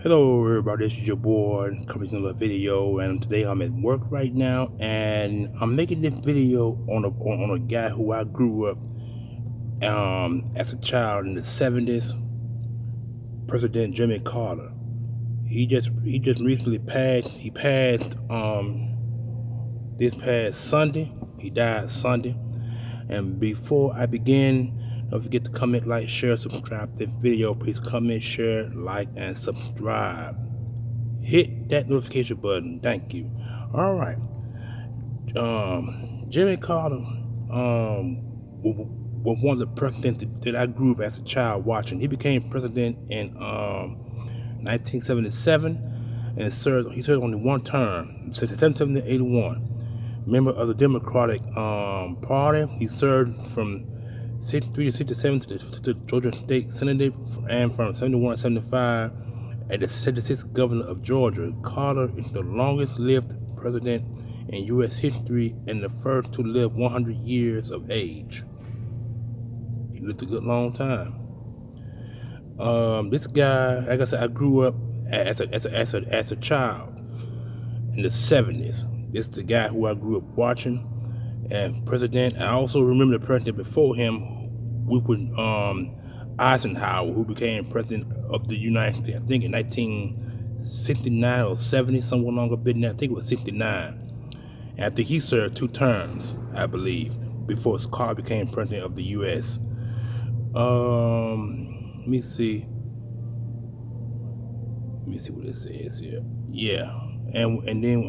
Hello everybody, this is your boy coming to another video, and today I'm at work right now and I'm making this video on a guy who I grew up as a child in the 70s, President Jimmy Carter. He just recently passed. He passed this past Sunday. He died Sunday. And before I begin, don't forget to comment, like, share, subscribe to this video. Please comment, share, like, and subscribe. Hit that notification button. Thank you. All right. Jimmy Carter was one of the presidents that I grew up as a child watching. He became president in 1977 and he served only one term, 77 to 81. Member of the Democratic Party. He served from 63 to 67 to the Georgia State Senate, and from 71 to 75 as the 76th governor of Georgia. Carter is the longest lived president in U.S. history and the first to live 100 years of age. He lived a good long time. This guy, like I said, I grew up as a child in the 70s. This is the guy who I grew up watching and president. I also remember the president before him, which was Eisenhower, who became president of the United States, I think in 1969 or 70, somewhere along a bit in there. I think it was 69. And I think he served 2 terms, I believe, before Carter became president of the U.S. Let me see what it says here. Yeah, and then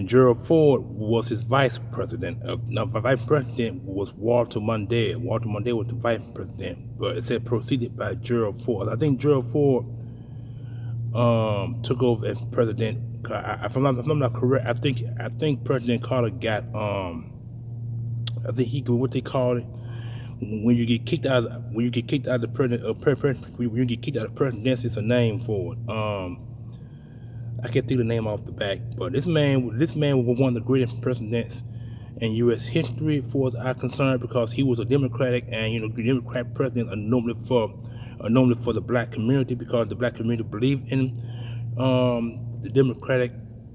Gerald Ford was his vice president. Vice president was Walter Mondale. Walter Mondale was the vice president, but it said preceded by Gerald Ford. I think Gerald Ford took over as president. If I'm not correct, I think President Carter got I think he what they call it when you get kicked out of the president when you get kicked out of presidency, it's a name for it. I can't think of the name off the back, but this man was one of the greatest presidents in U.S. history, as far as I'm concerned, because he was a Democratic, and Democrat presidents are normally for the black community, because the black community believe in the Democratic,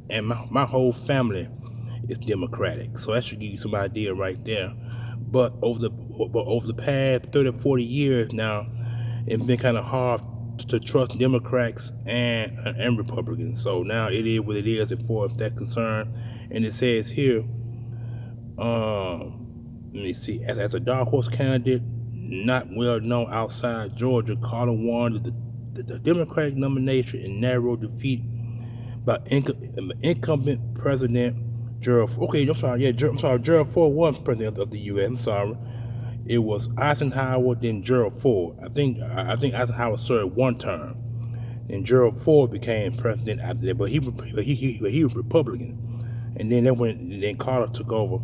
and my whole family is Democratic, so that should give you some idea right there. But over the past 30 or 40 years now, it's been kind of hard to trust Democrats and Republicans. So now it is what it is as far as that concern. And it says here, let me see, as a dark horse candidate, not well known outside Georgia, Carter won the Democratic nomination in narrow defeat by incumbent President Gerald. Gerald Ford was president of the U.S. I'm sorry. It was Eisenhower, then Gerald Ford. I think Eisenhower served 1 term, and Gerald Ford became president after that. But he was Republican, and then Carter took over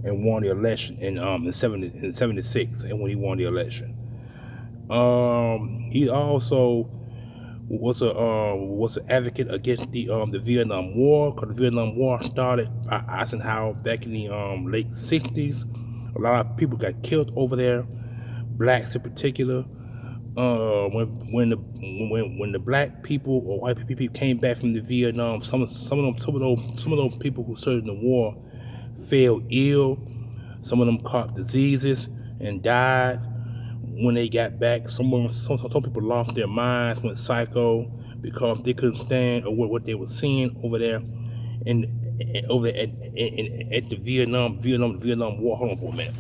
and won the election in 76, and when he won the election, he also was an advocate against the Vietnam War, because the Vietnam War started by Eisenhower back in the late 60s. A lot of people got killed over there, blacks in particular. When the black people or white people came back from the Vietnam, some of those people who served in the war fell ill. Some of them caught diseases and died when they got back. Some people lost their minds, went psycho, because they couldn't stand or what they were seeing over there at the Vietnam War. Hold on for a minute.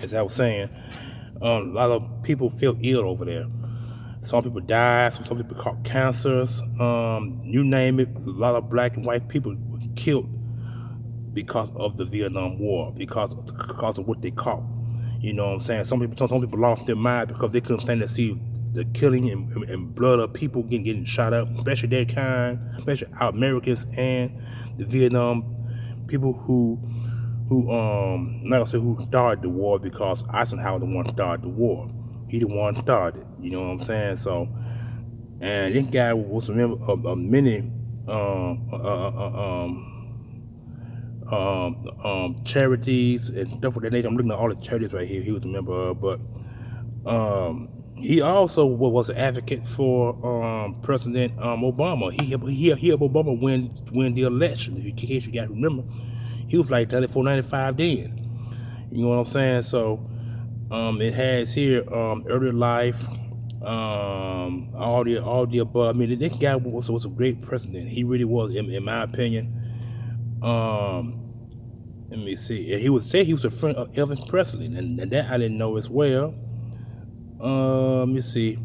As I was saying, a lot of people fell ill over there. Some people died. Some people caught cancers. You name it. A lot of black and white people were killed because of the Vietnam War, because of what they caught. You know what I'm saying? Some people lost their mind because they couldn't stand to see the killing and blood of people getting shot up, especially their kind, especially our Americans and the Vietnam people who not gonna say who started the war, because Eisenhower the one started the war. He the one started. You know what I'm saying? So, and this guy was a member of many charities and stuff of that nature. I'm looking at all the charities right here he was a member of, but He also was an advocate for President Obama. He helped Obama win the election. In case you got to remember, he was like 34, 95 then. You know what I'm saying? So it has here early life, all the above. I mean, this guy was a great president. He really was, in my opinion. Um, Let me see. He would say he was a friend of Elvis Presley, and that I didn't know as well. Let me see.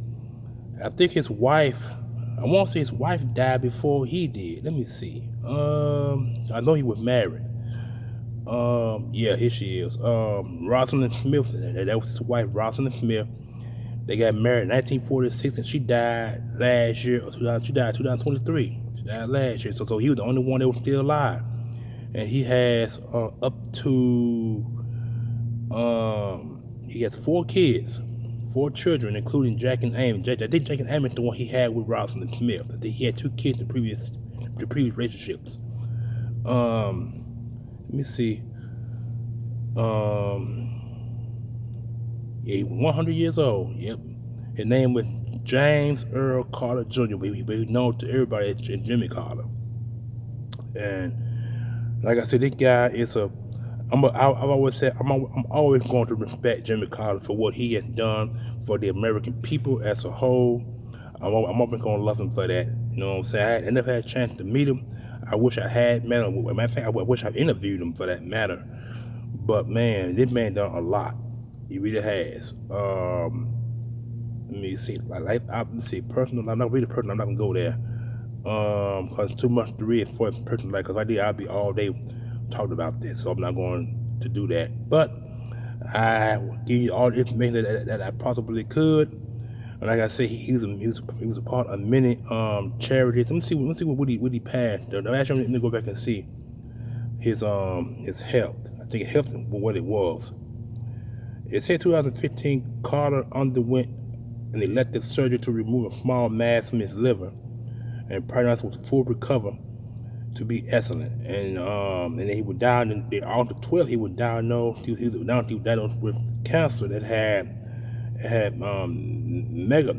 I think his wife. I want to say his wife died before he did. Let me see. I know he was married. Yeah, here she is. Rosalind Smith. That was his wife, Rosalind Smith. They got married in 1946, and she died last year. Or 2000, she died 2023. She died last year. So he was the only one that was still alive, and he has up to he has 4 kids, 4 children, including Jack and Amy. I think Jack and Amy is the one he had with Rosalind Smith. I think he had 2 kids in previous relationships. Let me see. Yeah, he was 100 years old. Yep. His name was James Earl Carter Jr., but he's known to everybody as Jimmy Carter. And like I said, this guy is I've always said I'm always going to respect Jimmy Carter for what he has done for the American people as a whole. I'm always going to love him for that. You know what I'm saying? I never had a chance to meet him. I wish I had met him. Matter of fact, I wish I interviewed him for that matter. But man, this man done a lot. He really has. Let me see. Let's see. Personal. I'm not really personal. I'm not gonna go there. Cause too much to read for personal. Like, cause I'll be all day talking about this. So I'm not going to do that. But I will give you all the information that I possibly could. And like I said, he was a part of many charities. Let me see what he passed. Actually, let me go back and see his health. I think health was what it was. It said 2015 Carter underwent an elective surgery to remove a small mass from his liver, and prognosis was full recovery to be excellent. And then he was diagnosed on August 12th. He was diagnosed. He was diagnosed with cancer that had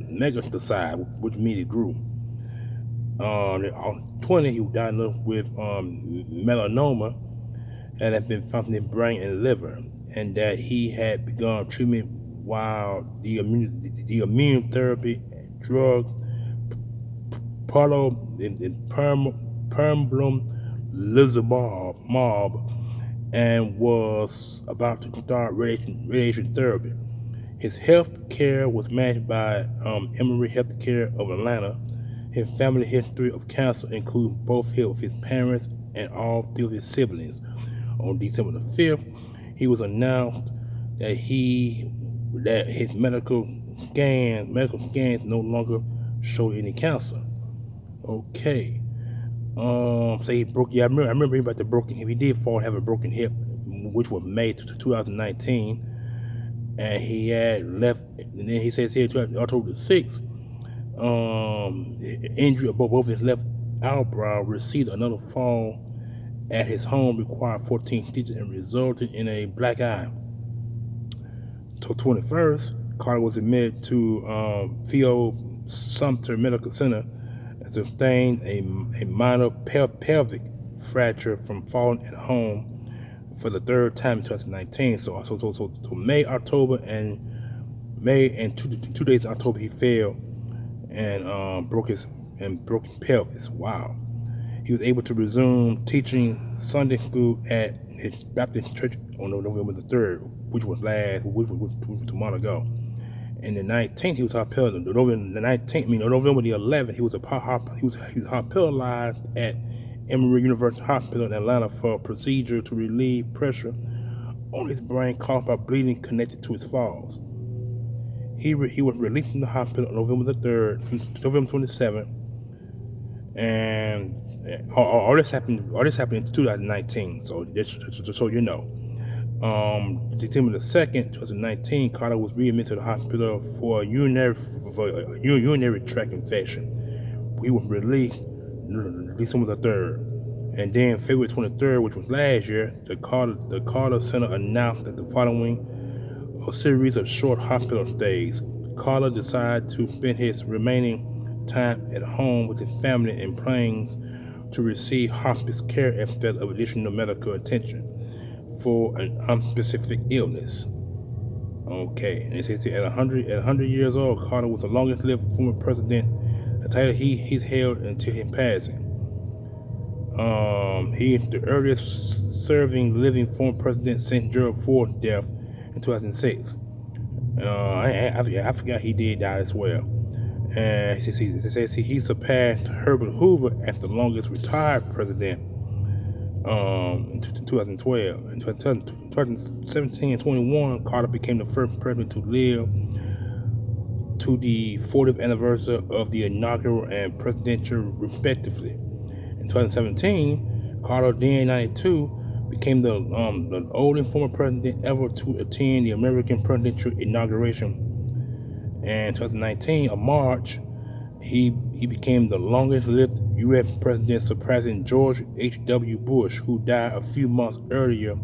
megastasized, which means it grew. On 20, he was diagnosed with melanoma, and had been found in his brain and liver, and that he had begun treatment while the immune therapy drug pembrolizumab and was about to start radiation therapy. His health care was managed by Emory Healthcare of Atlanta. His family history of cancer includes both his parents and all 3 of his siblings. On December the 5th, he was announced that his medical scans no longer showed any cancer. Okay. So he broke. Yeah, I remember him about the broken hip. He did fall and have a broken hip, which was May 2019, and he had left. And then he says here October 6th, injury above both his left eyebrow received another fall at his home, required 14 stitches and resulted in a black eye. So 21st, Carter was admitted to Theo Sumter Medical Center and sustained a minor pelvic fracture from falling at home for the 3rd time in 2019. So May, October, and 2 days in October he fell and broke his pelvis. Wow. He was able to resume teaching Sunday school at his Baptist church on November the 3rd, which was a month ago. And the 19th, he was hospitalized. November the 11th, he was hospitalized at Emory University Hospital in Atlanta for a procedure to relieve pressure on his brain caused by bleeding connected to his falls. He was released from the hospital on November the 3rd, November 27th, and all this happened in 2019. So just so you know, December the 2nd, 2019, Carter was readmitted to the hospital for a urinary tract infection. He was released December the 3rd, and then February 23rd, which was last year, the Carter Center announced that the following a series of short hospital stays. Carter decided to spend his remaining time at home with his family in Plains to receive hospice care instead of additional medical attention for an unspecific illness. Okay, and it says here, at 100 years old, Carter was the longest-lived former president, a title he's held until his passing. He is the earliest serving living former president since Gerald Ford's death in 2006. I forgot he did die as well. And it says he surpassed Herbert Hoover as the longest retired president in 2012. In 2017 and 21, Carter became the first president to live to the 40th anniversary of the inaugural and presidential, respectively. In 2017, Carter, then 92, became the oldest former president ever to attend the American presidential inauguration. And in 2019, in March, he became the longest-lived U.S. president, surpassing George H.W. Bush, who died a few months earlier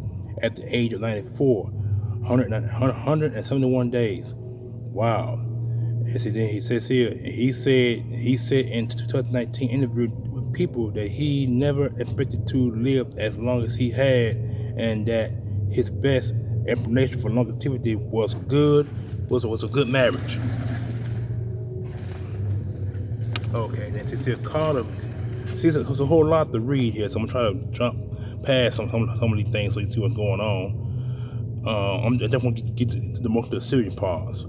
at the age of 94, 171 days. Wow. And so then he says here, he said in 2019 interview with People that he never expected to live as long as he had, and that his best explanation for longevity was a good marriage. Okay, then since here Carter, see, there's a whole lot to read here, so I'm gonna try to jump past some of these things so you see what's going on. I'm just want to get to the most of the serious parts.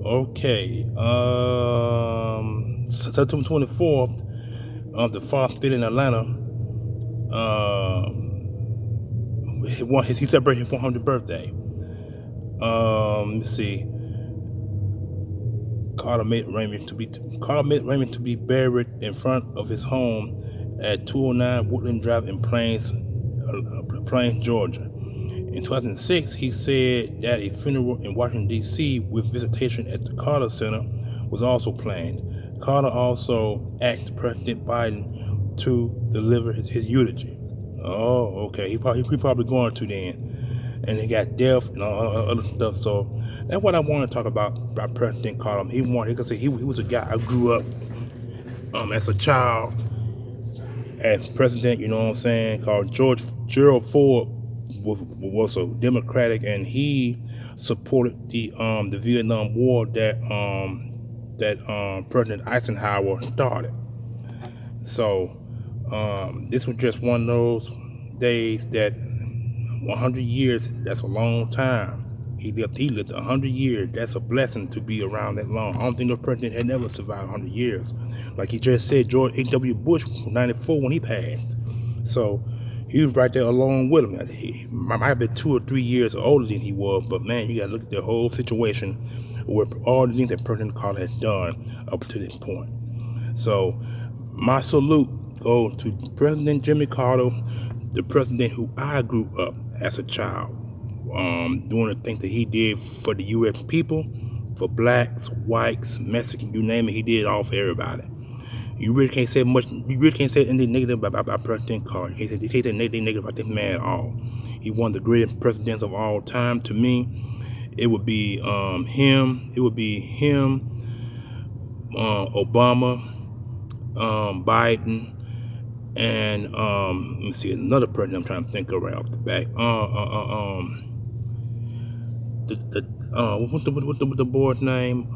Okay, September 24th, the Fox Theater in Atlanta, he celebrated his 100th birthday. Let's see. Carter made arrangements to be buried in front of his home at 209 Woodland Drive in Plains, Georgia. In 2006, he said that a funeral in Washington, D.C. with visitation at the Carter Center was also planned. Carter also asked President Biden to deliver his eulogy. Oh, okay. He probably going to then. And he got death and all other stuff. So that's what I want to talk about President Carter. He was a guy I grew up as a child as president, you know what I'm saying, called Gerald Ford was a Democratic, and he supported the Vietnam War that President Eisenhower started. So this was just one of those days that 100 years, that's a long time. He lived 100 years. That's a blessing to be around that long. I don't think no president had never survived 100 years. Like he just said, George H.W. Bush was 94 when he passed. So he was right there along with him. He might have been 2 or 3 years older than he was, but man, you got to look at the whole situation with all the things that President Carter has done up to this point. So my salute goes to President Jimmy Carter, the president who I grew up as a child, doing the things that he did for the U.S. people, for blacks, whites, Mexicans, you name it, he did it all for everybody. You really can't say much. You really can't say anything negative about President Carter. You can't say anything negative about this man at all. He one of the greatest presidents of all time. To me, it would be him. It would be him, Obama, Biden, and let me see another president I'm trying to think of right off the back. What's the board's name?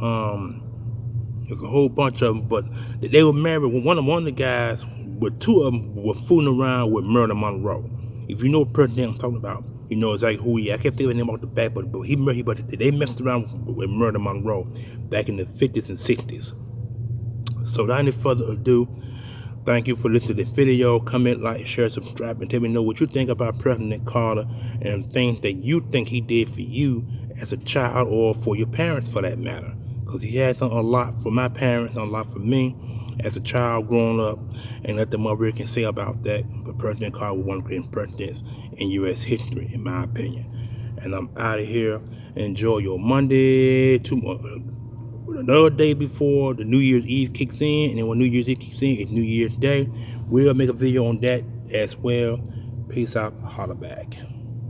There's a whole bunch of them, but they were married. One of the guys, but two of them were fooling around with Marilyn Monroe. If you know what president I'm talking about, you know exactly who he is. I can't think of his name off the back, but they messed around with Marilyn Monroe back in the 50s and 60s. So without any further ado, thank you for listening to this video. Comment, like, share, subscribe, and tell me know what you think about President Carter and things that you think he did for you as a child or for your parents for that matter. Because he had done a lot for my parents, done a lot for me as a child growing up, and let the mother can say about that. But President Carter was one of the greatest presidents in U.S. history, in my opinion. And I'm out of here. Enjoy your Monday, another day before the New Year's Eve kicks in, and then when New Year's Eve kicks in, it's New Year's Day. We'll make a video on that as well. Peace out. Holla back.